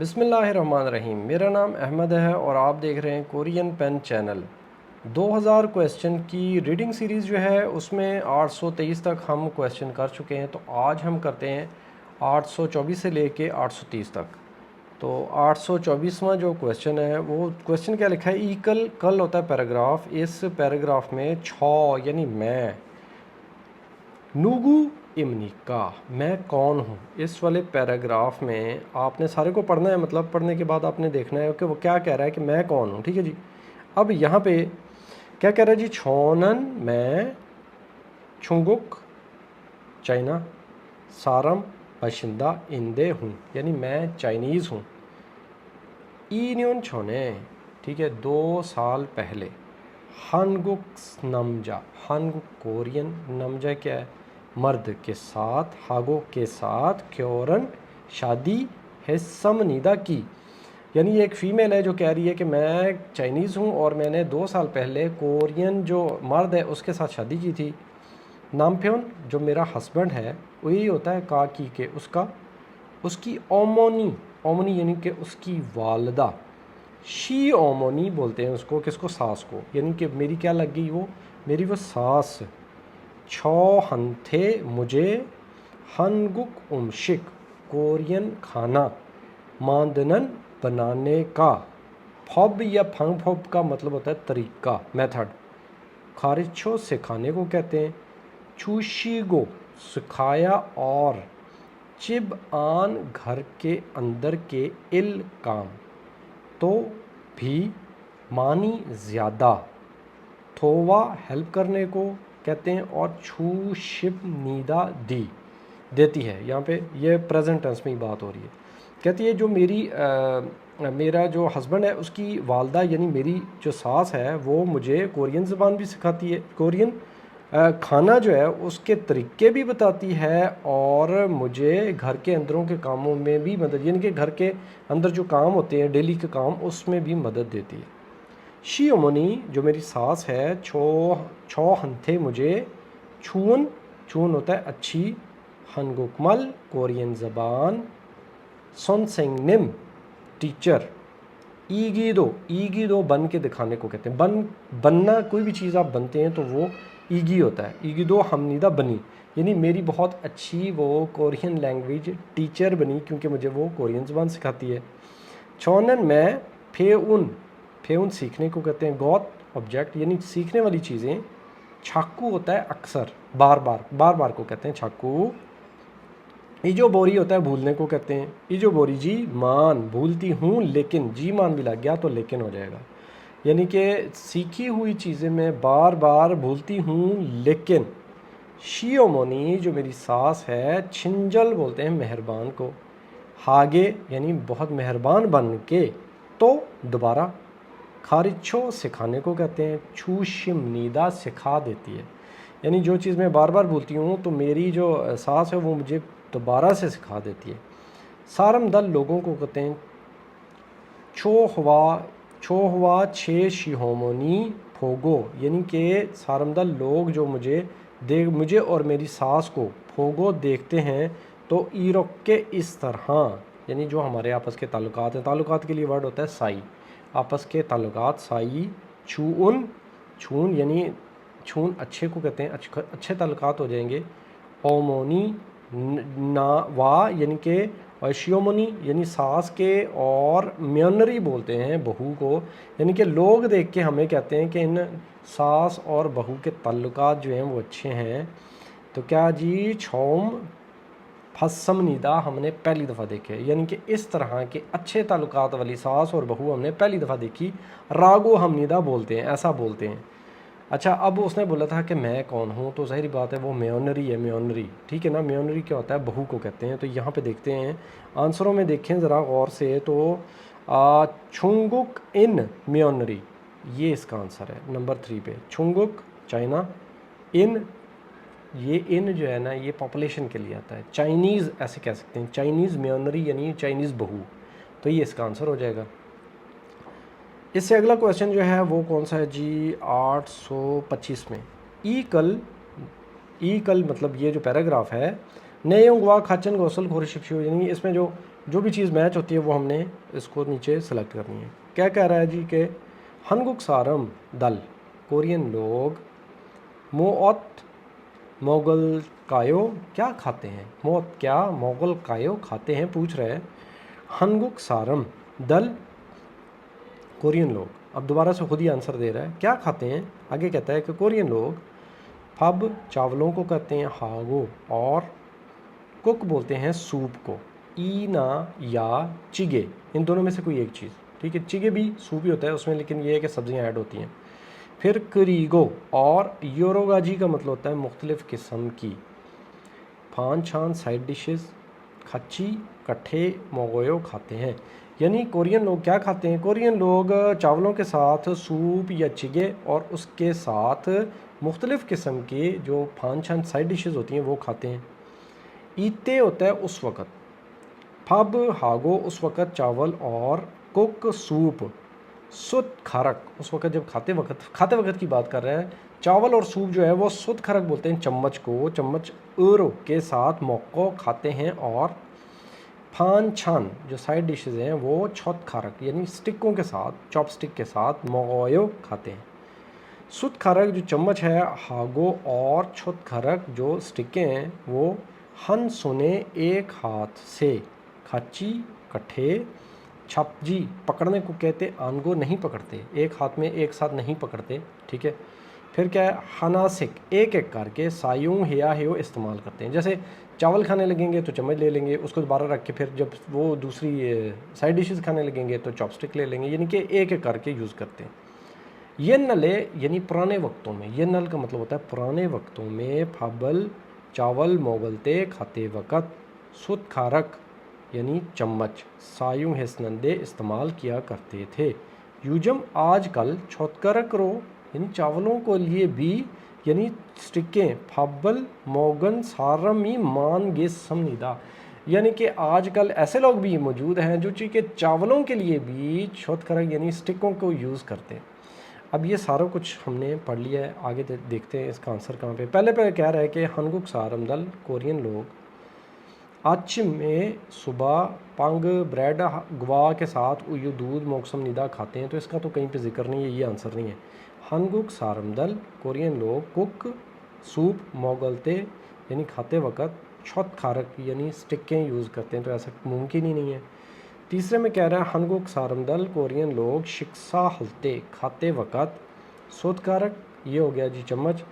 بسم اللہ الرحمن الرحیم۔ میرا نام احمد ہے اور آپ دیکھ رہے ہیں کورین پین چینل۔ 2000 کویسچن کی ریڈنگ سیریز جو ہے اس میں 823 تک ہم کویسچن کر چکے ہیں، تو آج ہم کرتے ہیں 824 سے لے کے 830 تک۔ تو 824واں جو کویسچن ہے وہ کویسچن کیا لکھا ہے، ایکل کل ہوتا ہے پیراگراف، اس پیراگراف میں یعنی میں، نوگو امنی کا میں کون ہوں، اس والے پیراگراف میں آپ نے سارے کو پڑھنا ہے، مطلب پڑھنے کے بعد آپ نے دیکھنا ہے کہ وہ کیا کہہ رہا ہے کہ میں کون ہوں، ٹھیک ہے جی۔ اب یہاں پہ کیا کہہ رہا ہے جی، چھونن میں چھنگک چائنا سارم باشندہ اندے ہوں، یعنی میں چائنیز ہوں۔ اینیون چھونے، ٹھیک ہے، 2 سال پہلے۔ ہنگک نمجا، ہنگک کورین، نمجا کیا ہے، مرد کے ساتھ، ہاگو کے ساتھ، کیورن شادی ہے سمنیدہ کی، یعنی یہ ایک فیمیل ہے جو کہہ رہی ہے کہ میں چائنیز ہوں اور میں نے 2 سال پہلے کورین جو مرد ہے اس کے ساتھ شادی کی تھی۔ نامپیون جو میرا ہسبینڈ ہے وہی ہوتا ہے کا کی کے اس کی اومونی یعنی کہ اس کی والدہ، شی اومونی بولتے ہیں اس کو، کس کو، ساس کو، یعنی کہ میری کیا لگ گئی، وہ میری وہ ساس۔ چھو ہنتھے مجھے، ہنگک امشک کورین کھانا، ماندنن بنانے کا، پھوب یا پھنگ پھوب کا مطلب ہوتا ہے طریقہ، میتھڈ۔ خارچو سکھانے کو کہتے ہیں، چوشیگو سکھایا، اور چب آن گھر کے اندر کے ال کام، تو بھی مانی زیادہ، تھووا ہیلپ کرنے کو کہتے ہیں، اور چھو شپ نیدا دی دیتی ہے۔ یہاں پہ یہ پریزنٹ ٹینس میں ہی بات ہو رہی ہے، کہتی ہے جو میرا جو ہسبینڈ ہے اس کی والدہ یعنی میری جو ساس ہے وہ مجھے کورین زبان بھی سکھاتی ہے، کورین کھانا جو ہے اس کے طریقے بھی بتاتی ہے، اور مجھے گھر کے اندروں کے کاموں میں بھی مدد، یعنی کہ گھر کے اندر جو کام ہوتے ہیں ڈیلی کے کام اس میں بھی مدد دیتی ہے۔ شی امونی جو میری ساس ہے، چھو ہنتھے مجھے، چھون ہوتا ہے اچھی، ہنگوکمل کورین زبان، سون سینگ نم ٹیچر، ایگی دو بن کے دکھانے کو کہتے ہیں، بننا کوئی بھی چیز آپ بنتے ہیں تو وہ ایگی ہوتا ہے، ایگی دو ہمنیدہ بنی، یعنی میری بہت اچھی وہ کورین لینگویج ٹیچر بنی کیونکہ مجھے وہ کورین زبان سکھاتی ہے۔ چھونن میں پھیون سیکھنے کو کہتے ہیں، گوت آبجیکٹ یعنی سیکھنے والی چیزیں، چھاکو ہوتا ہے اکثر، بار بار کو کہتے ہیں چھاکو۔ ایجو بوری ہوتا ہے بھولنے کو کہتے ہیں، ایجو بوری جی مان بھولتی ہوں لیکن، جی مان بھی لگ گیا تو لیکن ہو جائے گا، یعنی کہ سیکھی ہوئی چیزیں میں بار بار بھولتی ہوں لیکن۔ شیومونی جو میری ساس ہے، چھنجل بولتے ہیں مہربان کو، ہاگے یعنی بہت مہربان بن کے، تو دوبارہ۔ خارچو سکھانے کو کہتے ہیں، چھوشم نیدا سکھا دیتی ہے، یعنی جو چیز میں بار بار بھولتی ہوں تو میری جو ساس ہے وہ مجھے دوبارہ سے سکھا دیتی ہے۔ سارم دل لوگوں کو کہتے ہیں، چھو ہوا چھ شیہومونی پھوگو، یعنی کہ سارم دل لوگ جو مجھے اور میری ساس کو پھوگو دیکھتے ہیں، تو ایروک کے اس طرح، یعنی جو ہمارے آپس کے تعلقات ہیں، تعلقات کے لیے ورڈ ہوتا ہے سائی، آپس کے تعلقات سائی۔ چھون یعنی چھون اچھے کو کہتے ہیں، اچھے تعلقات ہو جائیں گے۔ اومونی وا یعنی کہ، اور شیومونی یعنی ساس کے، اور میونری بولتے ہیں بہو کو، یعنی کہ لوگ دیکھ کے ہمیں کہتے ہیں کہ ان ساس اور بہو کے تعلقات جو ہیں وہ اچھے ہیں۔ تو کیا جی، چھوم پھسم نیدا ہم نے پہلی دفعہ دیکھے، یعنی کہ اس طرح کے اچھے تعلقات والی ساس اور بہو ہم نے پہلی دفعہ دیکھی، راگو ہم نیدا بولتے ہیں، ایسا بولتے ہیں۔ اچھا، اب اس نے بولا تھا کہ میں کون ہوں، تو ظاہری بات ہے وہ میونری ہے، میونری، ٹھیک ہے نا، میونری کیا ہوتا ہے، بہو کو کہتے ہیں۔ تو یہاں پہ دیکھتے ہیں آنسروں میں، دیکھیں ذرا غور سے، تو چھنگک ان میونری، یہ اس کا آنسر ہے نمبر 3 پہ، چھنگک چائنا، یہ ان جو ہے نا یہ پاپولیشن کے لیے آتا ہے، چائنیز ایسے کہہ سکتے ہیں، چائنیز میونری یعنی چائنیز بہو، تو یہ اس کا آنسر ہو جائے گا۔ اس سے اگلا کویسچن جو ہے وہ کون سا ہے جی، 825 میں، ای کل مطلب یہ جو پیراگراف ہے، نیونگ وا کھاچن گوسل خورشپ شو، یعنی اس میں جو जो भी चीज़ मैच होती है वो हमने इसको नीचे सेलेक्ट करनी है। क्या कह रहा है जी कि हनगुक सारम दल कोरियन लोग मोअत मोगल कायो क्या खाते हैं, मोअत क्या मोगल कायो खाते हैं, पूछ रहे हैं। हनगुक सारम दल कोरियन लोग, अब दोबारा से खुद ही आंसर दे रहा है क्या खाते हैं। आगे कहता है कि कोरियन लोग फब चावलों को कहते हैं हागो, और कुक बोलते हैं सूप को, ईना या चिगे, इन दोनों में से कोई एक चीज़, ठीक है। चिगे भी सूप ही होता है उसमें, लेकिन ये है कि सब्जियां ऐड होती हैं। फिर करीगो और योरोगाजी का मतलब होता है मुख्तलिफ़ किस्म की। फान छान साइड डिशेस, खच्ची कट्ठे मोगोयो खाते हैं। यानी कोरियन लोग क्या खाते हैं, कोरियन लोग चावलों के साथ सूप या चिगे और उसके साथ मुख्तलिफ़ किस्म के जो फान छान साइड डिशेस होती हैं वो खाते हैं। ईते होता है उस वक़्त, फब हागो उस वक़्त चावल, और कुक सूप, सुत खारक उस वक़्त जब खाते वक़्त की बात कर रहा है। चावल और सूप जो है वो सुत खारक बोलते हैं चम्मच को, चम्मच उरो के साथ मोको खाते हैं। और फान छान जो साइड डिशेस हैं वो छत खारक यानी स्टिकों के साथ, चॉपस्टिक के साथ मोगोयो खाते हैं। सुत खारक जो चम्मच है हागो, और छत खारक जो स्टिकें हैं वो हन सुने एक हाथ से, खाची कट्ठे, छपजी पकड़ने को कहते, आनगो नहीं पकड़ते, एक हाथ में एक साथ नहीं पकड़ते, ठीक है। फिर क्या है, हनासिक एक एक करके, सायूं हिया हियो इस्तेमाल करते हैं। जैसे चावल खाने लगेंगे तो चम्मच ले लेंगे, उसको दोबारा रख के फिर जब वो दूसरी साइड डिशेस खाने लगेंगे तो चॉपस्टिक ले लेंगे, यानी कि एक एक करके यूज़ करते हैं। ये नले यानी पुराने वक्तों में, ये नल का मतलब होता है पुराने वक्तों में, फबल चावल मोगलते खाते वक़्त, सुत खारक यानी चम्मच, सायूं हिस्नंदे इस्तेमाल किया करते थे। यूजम आजकल छोतकरक रो यानी चावलों को लिए भी, यानी स्टिकें, फब्बल मोगन सारमी मान गे समनिदा, यानी कि आजकल ऐसे लोग भी मौजूद हैं जो चूँकि चावलों के लिए भी छोतकरक यानी स्टिकों को यूज़ करते हैं। अब ये सारा कुछ हमने पढ़ लिया है, आगे देखते हैं इसका आंसर कहाँ पे। पहले कह रहा है कि हनगुक सारमदल कोरियन लोग आज में सुबह पंग ब्रेड गवा के साथ उयू दूध मोकसम निदा खाते हैं, तो इसका तो कहीं पे जिक्र नहीं है, ये आंसर नहीं है। हनगुक सारमदल कोरियन लोग कुक सूप मोगलते यानी खाते वक़्त छत खारक यानी स्टिकें यूज़ करते हैं, तो ऐसा मुमकिन ही नहीं है। तीसरे में कह रहा है हनगुक सारमदल कोरियन लोग शिक्षा हलते खाते वक़्त सोतकारक, ये हो गया जी चम्मच,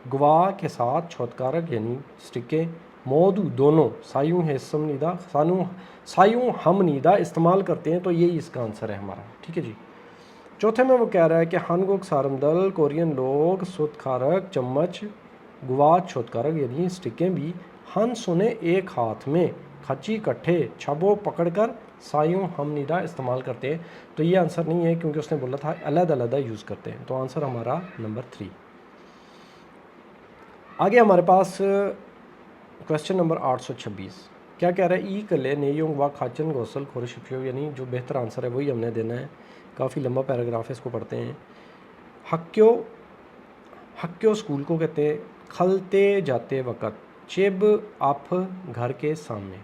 गवा के साथ छोतकारक यानी स्टिकें, मौदू दोनों, सायूं है समनीदा सायूं हम नीदा इस्तेमाल करते हैं, तो यही इसका आंसर है हमारा, ठीक है जी। चौथे में वो कह रहा है कि हनगुक सारमदल कोरियन लोग सोतकारक चम्मच गुवा छोतकारक यानी स्टिकें भी हन सुने एक हाथ में, खची कट्ठे छबो पकड़कर सायूं हम निदा इस्तेमाल करते हैं, तो ये आंसर नहीं है क्योंकि उसने बोला था अलग-अलग यूज़ करते हैं, तो आंसर हमारा नंबर 3। आगे हमारे पास क्वेश्चन नंबर 826 क्या कह रहा है, ई कले नेयोंग व खाचन गौसल खोरशिपियो, यानी जो बेहतर आंसर है वही हमने देना है। काफ़ी लंबा पैराग्राफ है, इसको पढ़ते हैं। हक्यो स्कूल को कहते हैं, खलते जाते वक़्त, चिब आप घर के सामने,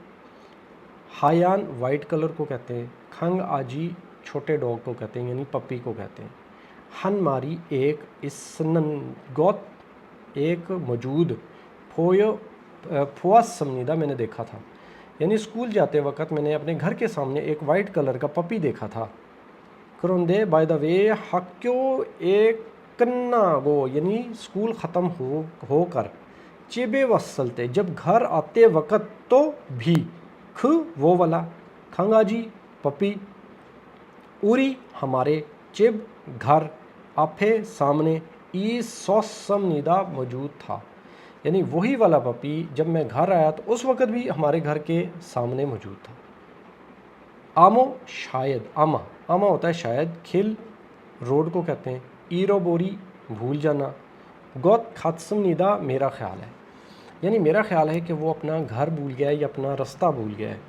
हायान वाइट कलर को कहते हैं, खंग आजी छोटे डॉग को कहते हैं यानी पप्पी को कहते हैं, हन मारी एक इसनगोत एक मौजूद, फुआस समनीदा मैंने देखा था, यानी स्कूल जाते वक़्त मैंने अपने घर के सामने एक वाइट कलर का पपी देखा था। करोंदे बाय द वे हक्यो एक कन्ना गो, यानी स्कूल ख़त्म होकर, चिबे वसलते जब घर आते वक़्त, तो भी, ख वो वाला, खंगाजी पपी, उरी हमारे, चिब घर, आफे सामने, ई सौसम निदा मौजूद था, यानी वही वाला पपी जब मैं घर आया तो उस वक़्त भी हमारे घर के सामने मौजूद था। आमो शायद, आमा आमा होता है शायद, खिल रोड को कहते हैं, ईरो बोरी भूल जाना, गौत खात्सम निदा मेरा ख्याल है, यानी मेरा ख्याल है कि वो अपना घर भूल गया है या अपना रास्ता भूल गया है।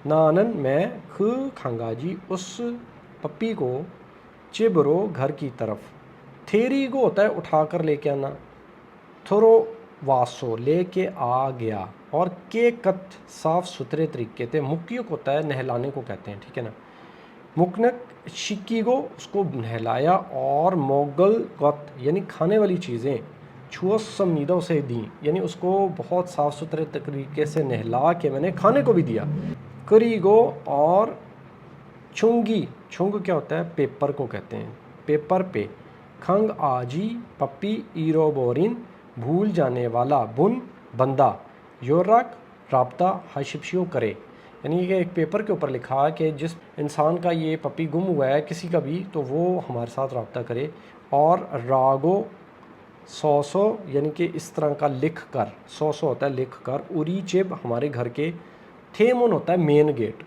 नानन मैं ख खंगाजी उस पप्पी को, चिबरो घर की तरफ, थेरी को होता है उठा कर लेके आना, थोरो वासो लेके आ गया, اور کے کت صاف ستھرے طریقے سے، مکیق ہوتا ہے نہلانے کو کہتے ہیں، ٹھیک ہے نا، مکنک شکی کو اس کو نہلایا، اور موگل گت یعنی کھانے والی چیزیں، چھوس سمنیدہ اسے دیں، یعنی اس کو بہت صاف ستھرے طریقے سے نہلا کے میں نے کھانے کو بھی دیا، کری گو اور چھنگی، چھنگ کیا ہوتا ہے پیپر کو کہتے ہیں، پیپر پہ، کھنگ آجی پپی ایرو بورین بھول جانے والا، بن بندہ، یورک رابطہ ہشپشیو کرے، یعنی یہ ایک پیپر کے اوپر لکھا کہ جس انسان کا یہ پپی گم ہوا ہے کسی کا بھی تو وہ ہمارے ساتھ رابطہ کرے، اور راگو سو سو یعنی کہ اس طرح کا لکھ کر، سو سو ہوتا ہے لکھ کر، اوری چب ہمارے گھر کے، تھیمون ہوتا ہے مین گیٹ،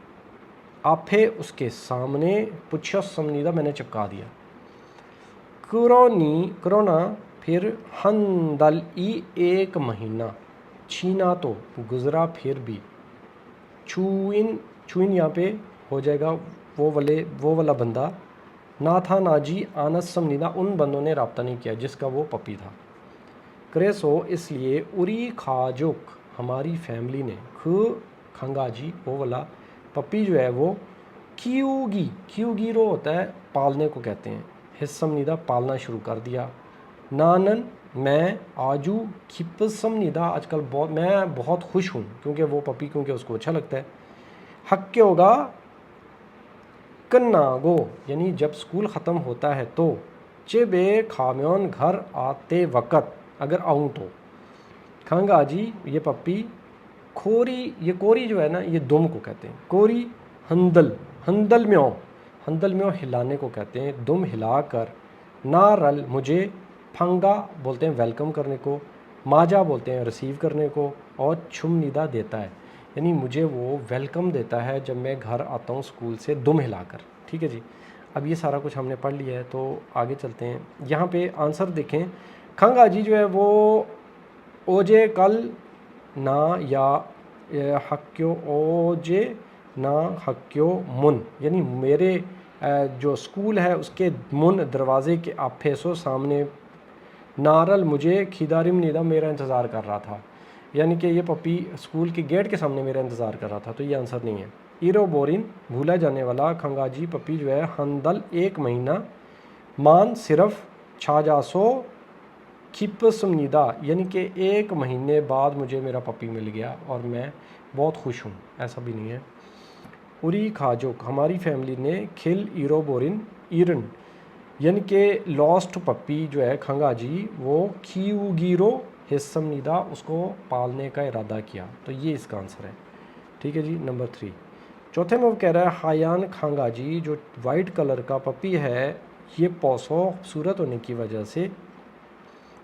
آپھے اس کے سامنے، پچھس سمنیدہ میں نے چپکا دیا، کرونا پھر ہندل ای ایک مہینہ، چھینا تو گزرا پھر بھی، چوئن یہاں پہ ہو جائے گا وہ والا بندہ، نہ تھا ناجی آنس سمنیدہ ان بندوں نے رابطہ نہیں کیا جس کا وہ پپی تھا، کریسو اس لیے، اری کھاجوک ہماری فیملی نے، کھنگا جی وہ والا پپی جو ہے وہ، کیوگیرو ہوتا ہے پالنے کو کہتے ہیں، حصمنیدہ پالنا شروع کر دیا، نانن میں، آجو کھپسمنیدہ آج کل میں بہت خوش ہوں کیونکہ وہ پپی کیونکہ اس کو اچھا لگتا ہے، حق کے ہوگا کناگو یعنی جب سکول ختم ہوتا ہے تو، چبے کھامیون گھر آتے وقت اگر آؤں تو، کھنگا جی یہ پپی، کھوری یہ کوری جو ہے نا یہ دم کو کہتے ہیں، کوری ہندل میو ہلانے کو کہتے ہیں، دم ہلا کر، نارل مجھے، پھنگا بولتے ہیں ویلکم کرنے کو، ماجا بولتے ہیں ریسیو کرنے کو، اور چھمنیدہ دیتا ہے، یعنی مجھے وہ ویلکم دیتا ہے جب میں گھر آتا ہوں سکول سے دم ہلا کر، ٹھیک ہے جی۔ اب یہ سارا کچھ ہم نے پڑھ لیا ہے تو آگے چلتے ہیں، یہاں پہ آنسر دیکھیں، کھنگا جی جو ہے وہ اوجے کل نہ یا حکیو اوجے نہ حکیو من، یعنی میرے جو سکول ہے اس کے من دروازے کے آپھیسو سامنے، نارل مجھے کھیدارم نیدہ میرا انتظار کر رہا تھا، یعنی کہ یہ پپی سکول کے گیٹ کے سامنے میرا انتظار کر رہا تھا، تو یہ آنسر نہیں ہے، ایرو بورین بھولا جانے والا، کھنگاجی پپی جو ہے ہندل ایک مہینہ، مان صرف، چھاجاسو کھپسمنیدہ یعنی کہ ایک مہینے بعد مجھے میرا پپی مل گیا اور میں بہت خوش ہوں، ایسا بھی نہیں ہے، اری کھاجوک ہماری فیملی نے، کھل ایرو بورن ایرن یعنی کہ لاسٹ پپی جو ہے کھنگا جی وہ کھیوگیرو حصمنیدہ اس کو پالنے کا ارادہ کیا، تو یہ اس کا آنسر ہے، ٹھیک ہے جی۔ نمبر 3 چوتھے میں وہ کہہ رہا ہے ہایان کھنگا جی جو وائٹ کلر کا پپی ہے یہ پوسو خوبصورت ہونے کی وجہ سے،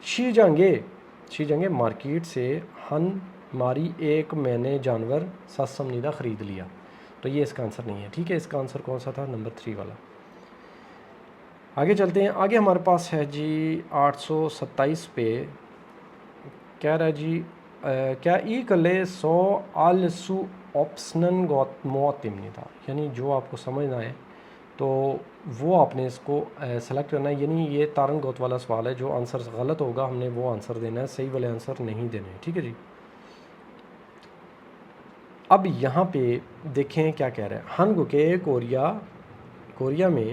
شی جنگے مارکیٹ سے، ہن ماری ایک میں نے جانور سمنیدہ خرید لیا، تو یہ اس کا آنسر نہیں ہے، ٹھیک ہے، اس کا آنسر کون سا تھا، نمبر 3 والا۔ آگے چلتے ہیں، آگے ہمارے پاس ہے جی 827 پہ کہہ رہا ہے جی کیا ای کلے سو آلسو آپسنن گوت موتمنی تھا، یعنی جو آپ کو سمجھنا ہے تو وہ آپ نے اس کو سلیکٹ کرنا ہے، یعنی یہ تارن گوت والا سوال ہے، جو آنسر غلط ہوگا ہم نے وہ آنسر دینا ہے، صحیح والے آنسر نہیں دینے ہیں، ٹھیک ہے جی۔ اب یہاں پہ دیکھیں کیا کہہ رہا ہے، ہنگو کے کوریا میں،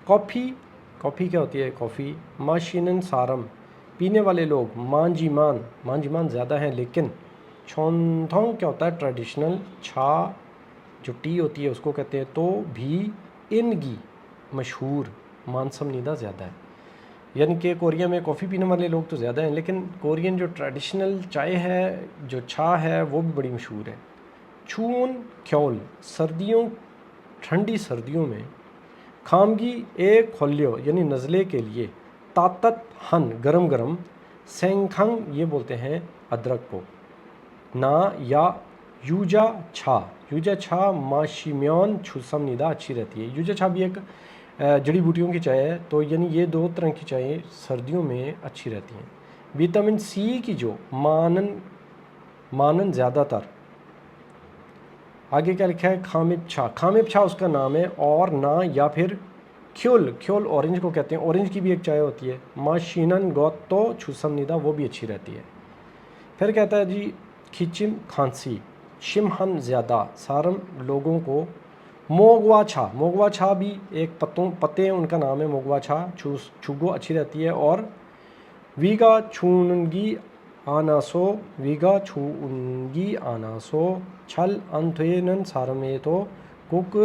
کافی کیا ہوتی ہے کافی، ماشینن سارم پینے والے لوگ، مانجیمان زیادہ ہیں لیکن، چھونتھونگ کیا ہوتا ہے ٹریڈیشنل، چھا جو ٹی ہوتی ہے اس کو کہتے ہیں، تو بھی انگی مشہور، مانسمنیدہ زیادہ ہے، یعنی کہ کوریا میں کافی پینے والے لوگ تو زیادہ ہیں لیکن کورین جو ٹریڈیشنل چائے ہے جو چھا ہے وہ بھی بڑی مشہور ہے، چھون کھیول ٹھنڈی سردیوں میں، کھامگی ایک کھولیو یعنی نزلے کے لیے، تاتت ہن گرم، سینکھنگ یہ بولتے ہیں ادرک کو، نا یا یوجا چھا ماشیمیون چھسمنیدہ اچھی رہتی ہے، یوجا چھا بھی ایک جڑی بوٹیوں کی چائے ہے، تو یعنی یہ دو طرح کی چائیں سردیوں میں اچھی رہتی ہیں، وٹامن سی کی جو مانن زیادہ تر، آگے کیا لکھا ہے، کھامپ چھا اس کا نام ہے، اور نہ یا پھر کھیول اورنج کو کہتے ہیں، اورنج کی بھی ایک چائے ہوتی ہے، ماشینن گوتو چھسمنیدہ وہ بھی اچھی رہتی ہے، پھر کہتا ہے جی खिचिम खांसी, शिमहन ज़्यादा, सारम लोगों को, मोगवा छा, मोगवा छा भी एक पत्ते हैं उनका नाम है मोगवा छा, छुगो अच्छी रहती है। और वीगा छूनगी आनासो, वीगा छूनगी आनासो, छल अंथेनन सारमे तो कुक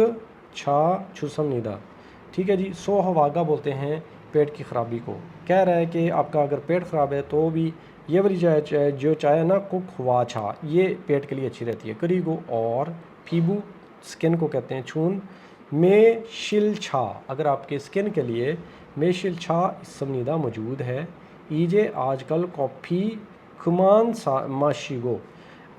छा छुसम निदा। ठीक है जी। सो हवागा बोलते हैं पेट की ख़राबी को। कह रहा है कि आपका अगर पेट ख़राब है तो भी ये वाली जो चाय है ना, कुक हुआ छा, ये पेट के लिए अच्छी रहती है। करीगो और फीबू स्किन को कहते हैं छून, में शिल छा, अगर आपके स्किन के लिए में शिल छा समनीदा मौजूद है। ईजे आजकल कॉफ़ी खुमान माशीगो,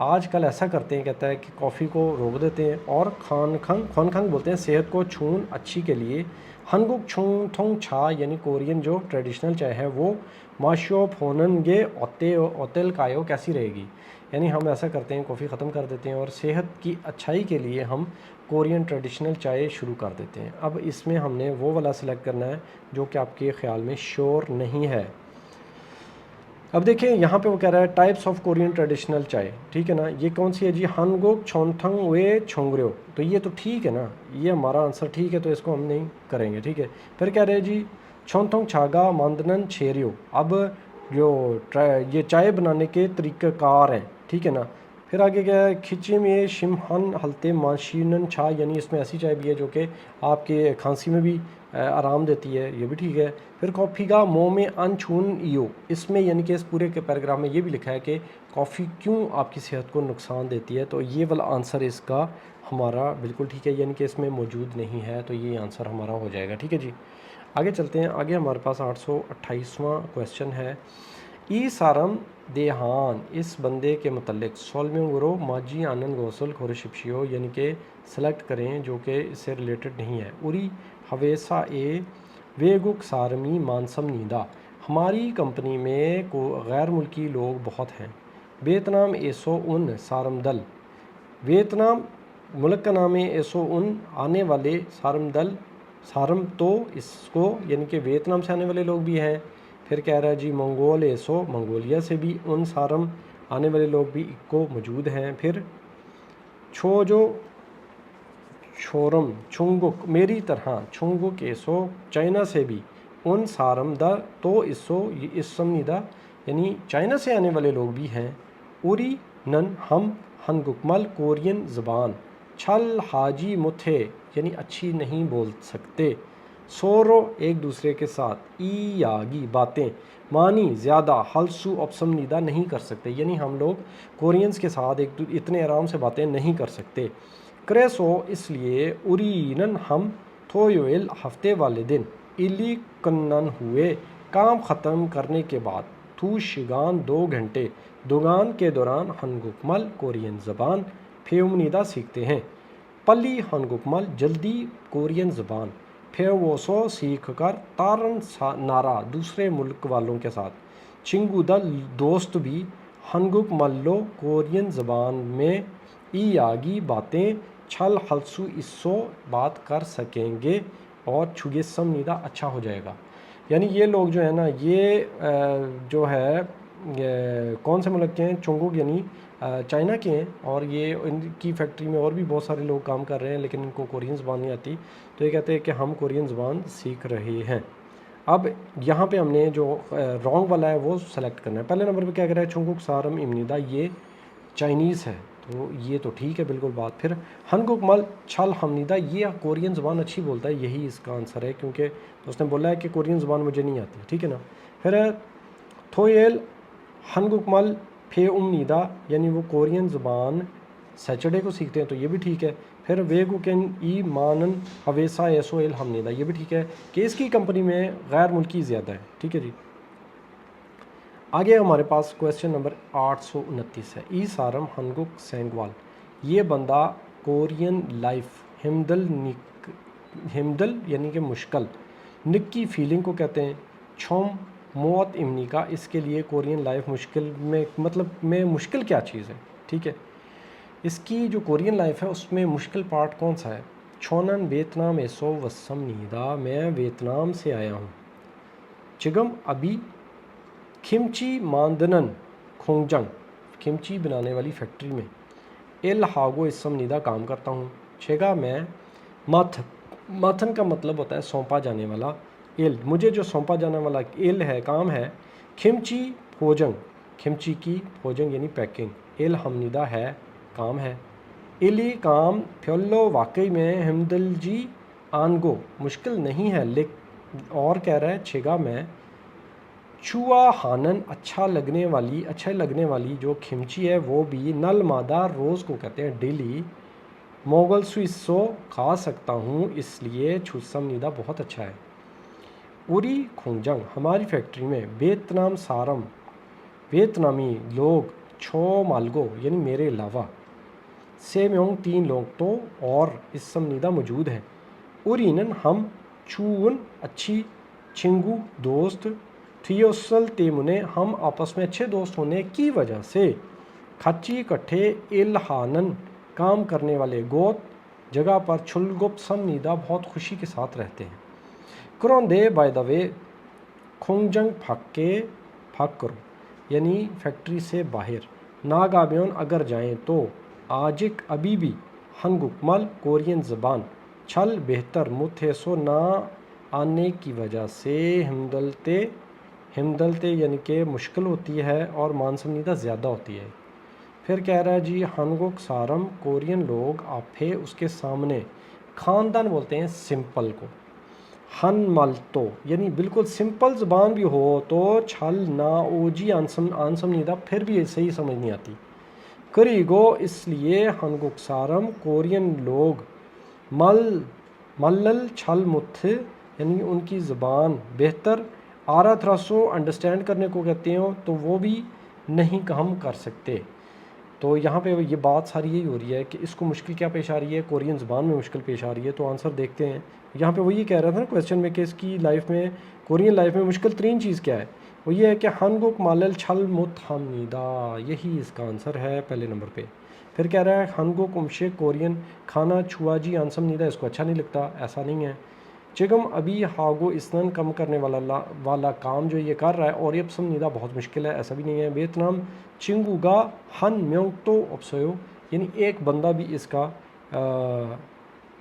आजकल ऐसा करते हैं, कहता है कि कॉफ़ी को रोक देते हैं। और खानखंग बोलते हैं सेहत को छून अच्छी के लिए। हनगुक छून थोंग छा यानी कोरियन जो ट्रेडिशनल चाय है वो माशो फोननगे ओतेल कायो कैसी रहेगी, यानी हम ऐसा करते हैं कॉफ़ी ख़त्म कर देते हैं और सेहत की अच्छाई के लिए हम कोरियन ट्रेडिशनल चाय शुरू कर देते हैं। अब इसमें हमने वो वाला सेलेक्ट करना है जो कि आपके ख़्याल में श्योर नहीं है। अब देखिए यहाँ पे वो कह रहा है टाइप्स ऑफ कोरियन ट्रेडिशनल चाय, ठीक है ना। ये कौन सी है जी, हानगोक छोनथंग वे छोंगर्यो, तो ये तो ठीक है ना, ये हमारा आंसर ठीक है, तो इसको हम नहीं करेंगे, ठीक है। फिर कह रहे हैं जी छोनथंग छागा मांदनन छेरियो, अब जो ये चाय बनाने के तरीक़ाकार हैं, ठीक है ना। फिर आगे क्या है, खिची में शिमहन हलते माशीनन छा, यानी इसमें ऐसी चाय भी है जो कि आपके खांसी में भी आराम देती है, ये भी ठीक है। फिर कॉफ़ी का मोह में अनछून ईयो, इसमें यानी कि इस पूरे के पैराग्राफ में ये भी लिखा है कि कॉफ़ी क्यों आपकी सेहत को नुकसान देती है, तो ये वाला आंसर इसका हमारा बिल्कुल ठीक है, यानी कि इसमें मौजूद नहीं है, तो ये आंसर हमारा हो जाएगा, ठीक है जी। आगे चलते हैं। आगे हमारे पास 828वां क्वेश्चन है। ई सारम देहान, इस बंदे के मतलब सोलमें गुरो माजी आनंद गौसल खोरशिप्शियो, यानी कि सेलेक्ट करें जो कि इससे रिलेटेड नहीं है। उरी हवेसा ए वेगुक सारमी मानसम नीदा, हमारी कंपनी में को गैर मुल्की लोग बहुत हैं। वियतनाम एसो उन सारमदल, वियतनाम मुल्क का नाम है, एसो उन आने वाले सारमदल, सारम तो इसको यानी कि वियतनाम से आने वाले लोग भी हैं। फिर कह रहा है जी मंगोल एसो, मंगोलिया से भी उन सारम आने वाले लोग भी इको मौजूद हैं। फिर छोजो छोरम छुंगुक, मेरी तरह छुंगुक एसो, चाइना से भी उन सारम द तो इसो इसमनिदा, यानी चाइना से आने वाले लोग भी हैं। उरी नन हम हनगुकमल, कोरियन ज़बान, छल हाजी मुथे, यानी अच्छी नहीं बोल सकते। सोरो एक दूसरे के साथ, ई यागी बातें, मानी ज़्यादा, हलसू अपसमनिदा नहीं कर सकते, यानी हम लोग कोरियंस के साथ इतने आराम से बातें नहीं कर सकते। क्रेसो इसलिए, उरीनन हम, थोयोल हफ्ते वाले दिन, इली कन्नन हुए काम ख़त्म करने के बाद, थू शिगान 2 घंटे, दुगान के दौरान हनगुकमल कोरियन ज़बान, फेमनीदा सीखते हैं। पली हनगुकमल जल्दी कोरियन ज़बान, फेवोसो सीख कर तारन नारा दूसरे मुल्क वालों के साथ, चिंगुदल दोस्त भी, हनगुक मल्लो कोरियन ज़बान में, ई आगी बातें, छल हलसू इस्सो बात कर सकेंगे, और छुगेसम निदा अच्छा हो जाएगा। यानी ये लोग जो है ना, ये जो है कौन से मुल्क के हैं, चोंगुक यानी चाइना के हैं, और ये इनकी फैक्ट्री में और भी बहुत सारे लोग काम कर रहे हैं, लेकिन इनको कोरियन ज़बान नहीं आती, तो ये कहते हैं कि हम कोरियन ज़बान सीख रहे हैं। अब यहाँ पे हमने जो रॉन्ग वाला है वो सेलेक्ट करना है। पहले नंबर पे क्या कर रहा है, चुंगुक सारम इमनिदा, ये चाइनीज़ है, तो ये तो ठीक है बिल्कुल बात। फिर हनगुक मल छल हमनिदा, ये कोरियन ज़बान अच्छी बोलता है, यही इसका आंसर है, क्योंकि उसने बोला है कि कोरियन ज़बान मुझे नहीं आती, ठीक है ना। फिर थोयल हनगुक मल फे उमनिदा, यानी वो कोरियन ज़बान सैटरडे को सीखते हैं, तो ये भी ठीक है। फिर वेगुकेन ई मानन हवेसा एसो एल हमनिदा, ये भी ठीक है कि इसकी कंपनी में गैर मुल्की ज़्यादा है, ठीक है जी। आगे हमारे पास क्वेश्चन नंबर 829 है। ई सारम हनगुक सेंगवाल, ये बंदा कोरियन लाइफ हिमदल यानी कि मुश्किल, निक की फीलिंग को कहते हैं। छोम मौत इमनी का, इसके लिए कोरियन लाइफ मुश्किल में मतलब में मुश्किल क्या चीज़ है, ठीक है। इसकी जो कोरियन लाइफ है उसमें मुश्किल पार्ट कौन सा है। छोनन वियतनाम एसो वसम नीदा, मैं वियतनाम से आया हूँ। चिगम अभी खिमची मांदनन खोंगजंग, किमची बनाने वाली फैक्ट्री में। एल हागो इसम निदा काम करता हूँ। छेगा मैं माथन का मतलब होता है सौंपा जाने वाला। एल मुझे जो सौंपा जाने वाला एल है काम है। खिमची फोजंग खिमची की फोजंग यानी पैकिंग। एल हमनिदा है काम है। इली काम फ्योलो वाकई में हमदलजी आनगो मुश्किल नहीं है और कह रहा है छेगा मैं चुआ हानन अच्छे लगने वाली जो खिमची है वो भी नल मादा रोज़ को कहते हैं डेली। मोगल स्विसो खा सकता हूँ इसलिए छुसम नीदा बहुत अच्छा है। उरी खोंजंग हमारी फैक्ट्री में वियतनामी लोग छो मालगो यानी मेरे अलावा से म्योंग 3 लोग तो और इस समनीदा मौजूद हैं। उरीनन हम चून अच्छी छिंगू दोस्त थियोसल तेमुने हम आपस में अच्छे दोस्त होने की वजह से खच्ची कट्ठे इल्हानन काम करने वाले गोत जगह पर छुलगुप समनीदा बहुत खुशी के साथ रहते हैं। क्रोंदे बाय द वे खोंजंग फाक करो यानी फैक्ट्री से बाहर। नागाब्योन अगर जाएं तो आजिक अभी भी हंगुकमल कोरियन ज़बान छल बेहतर मुथेसो ना आने की वजह से हिमदलते यानी कि मुश्किल होती है और मानसमनीदा ज़्यादा होती है। फिर कह रहा है जी हंगुक सारम कोरियन लोग आपे उसके सामने ख़ानदान बोलते हैं सिंपल को। हन मलतो यानी बिल्कुल सिंपल ज़बान भी हो तो छल ना ओजी आनसमनीदा फिर भी सही समझ नहीं आती। करीगो इसलिए हंगुक सारम कोरियन लोग मल्लल छल मुथ यानी उनकी ज़बान बेहतर आरा थ्रासो अंडरस्टैंड करने को कहते हैं तो वो भी नहीं हम कर सकते। तो यहाँ पे ये बात सारी यही हो रही है कि इसको मुश्किल क्या पेश आ रही है, कोरियन ज़बान में मुश्किल पेश आ रही है। तो आंसर देखते हैं। यहाँ पे वो ये कह रहा था ना क्वेश्चन में कि इसकी लाइफ में कोरियन लाइफ में मुश्किल तरीन चीज़ क्या है, वो ये है कि हनगुक मालल छल मुत हमनीदा, यही इसका आंसर है पहले नंबर पे। फिर कह रहा है हनगुक उमशे कोरियन खाना छुआजी आंसमनीदा, इसको अच्छा नहीं लगता, ऐसा नहीं है। चिगम अभी हागो इसनन कम करने वाला काम जो ये कर रहा है और ये पसंदीदा बहुत मुश्किल है, ऐसा भी नहीं है। वियतनाम चिंगूगा हन म्योंग तो अपसयो यानी एक बंदा भी इसका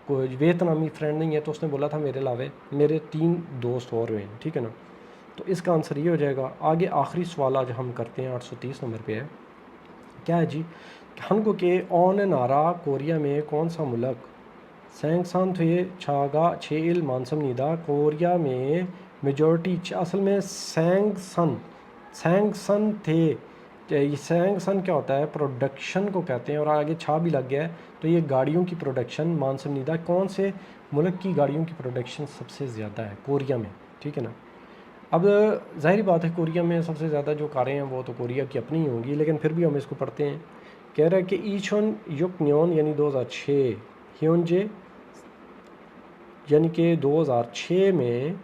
कोई वियतनामी फ्रेंड नहीं है तो उसने बोला था मेरे अलावे मेरे 3 दोस्त और हैं, ठीक है ना। तो इसका आंसर ये हो जाएगा। आगे आखिरी सवाल आज हम करते हैं 830 नंबर पे है। क्या है जी, हनगो के ऑन नारा कोरिया में कौन सा मुल्क सैंगसान थे छागा छेल मानसमनीदा कोरिया में मेजॉरिटी असल में सैंगसन थे। ये सैंगसन क्या होता है, प्रोडक्शन को कहते हैं और आगे छा भी लग गया है। तो ये गाड़ियों की प्रोडक्शन मानसमनीदा कौन से मुल्क की गाड़ियों की प्रोडक्शन सबसे ज़्यादा है, कोरिया में, ठीक है ना। अब ज़ाहिर बात है कोरिया में सबसे ज़्यादा जो कारें हैं वो तो कोरिया की अपनी ही होंगी, लेकिन फिर भी हम इसको पढ़ते हैं। कह रहा है कि ईचन युक्न्योन यानी 2006 ह्योंजे यानी कि 2006 में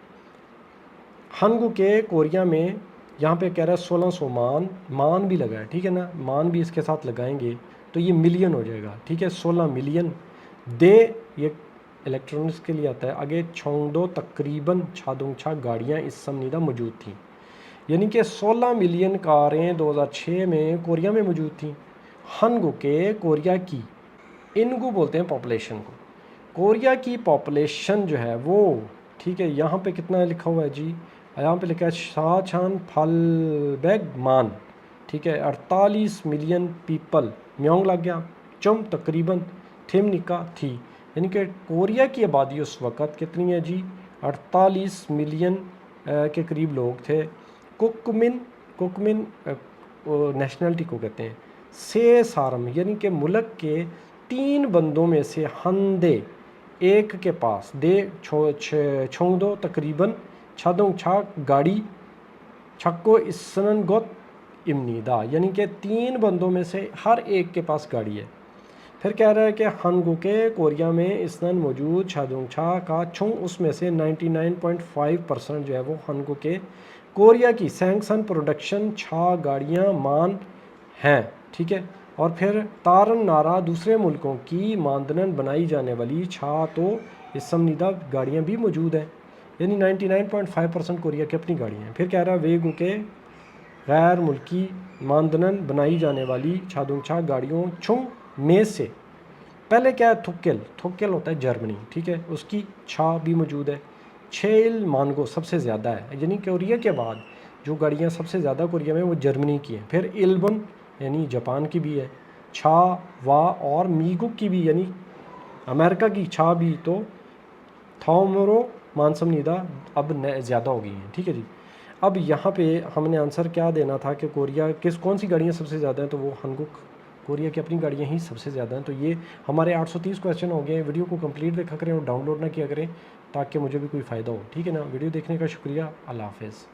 हंगू के कोरिया में यहाँ पे कह रहा है 1600 मान भी लगा है, ठीक है ना, मान भी इसके साथ लगाएंगे तो ये मिलियन हो जाएगा, ठीक है। 16 मिलियन दे ये इलेक्ट्रॉनिक्स के लिए आता है। आगे छोंगदो तकरीबन छादोंगछा गाड़ियाँ इस समनीदा मौजूद थी, यानी कि 16 मिलियन कारें 2006 में कोरिया में मौजूद थी। हंगू के कोरिया की इनगू बोलते हैं पॉपुलेशन को, कोरिया की पॉपुलेशन जो है वो, ठीक है, यहाँ पे कितना लिखा हुआ है जी, यहाँ पे लिखा है शाछान फलबैग मान, ठीक है, 48 मिलियन पीपल म्योंग लग गया, चम तकरीबन थिमनिका थी, यानी कि कोरिया की आबादी उस वक़्त कितनी है जी, 48 मिलियन के करीब लोग थे। कुकमिन नेशनलिटी को कहते हैं। से सारम यानी कि मुल्क के 3 बंदों में से हंदे एक के पास दे छोंगदो तकरीबन छादों छाक गाड़ी छक्को इसनन गोत इमनीदा, यानी कि 3 बंदों में से हर एक के पास गाड़ी है। फिर कह रहा है कि हंगू के कोरिया में इसनन मौजूद छादों छा का छुंग उसमें से 99.5% जो है वो हंगू के कोरिया की सैंगसन प्रोडक्शन छा गाड़ियाँ मान हैं, ठीक है। और फिर तारन नारा दूसरे मुल्कों की मानदनन बनाई जाने वाली छा तो इस समनीदा गाड़ियाँ भी मौजूद हैं, यानी 99.5% कोरिया की अपनी गाड़ियाँ हैं। फिर कह रहा है वेगू के غیر ملکی ماندنن بنائی جانے والی چھادونگچا گاڑیوں چھنگ میں سے پہلے کیا ہے تھکل، تھکل ہوتا ہے جرمنی، ٹھیک ہے، اس کی چھا بھی موجود ہے۔ چھیل مانگو سب سے زیادہ ہے، یعنی کوریا کے بعد جو گاڑیاں سب سے زیادہ کوریا میں وہ جرمنی کی ہیں۔ پھر البن یعنی جاپان کی بھی ہے، چھا وا اور میگوک کی بھی یعنی امریکہ کی چھا بھی، تو تھومورو مانسم نیدا اب زیادہ ہو گئی ہیں، ٹھیک ہے جی۔ اب یہاں پہ ہم نے آنسر کیا دینا تھا کہ کوریا کون سی گاڑیاں سب سے زیادہ ہیں، تو وہ ہنگوک، کوریا کی اپنی گاڑیاں ہی سب سے زیادہ ہیں۔ تو یہ ہمارے 830 کویسچن ہو گئے ہیں۔ ویڈیو کو کمپلیٹ دیکھا کریں اور ڈاؤن لوڈ نہ کیا کریں تاکہ مجھے بھی کوئی فائدہ ہو، ٹھیک ہے نا۔ ویڈیو دیکھنے کا شکریہ، اللہ حافظ۔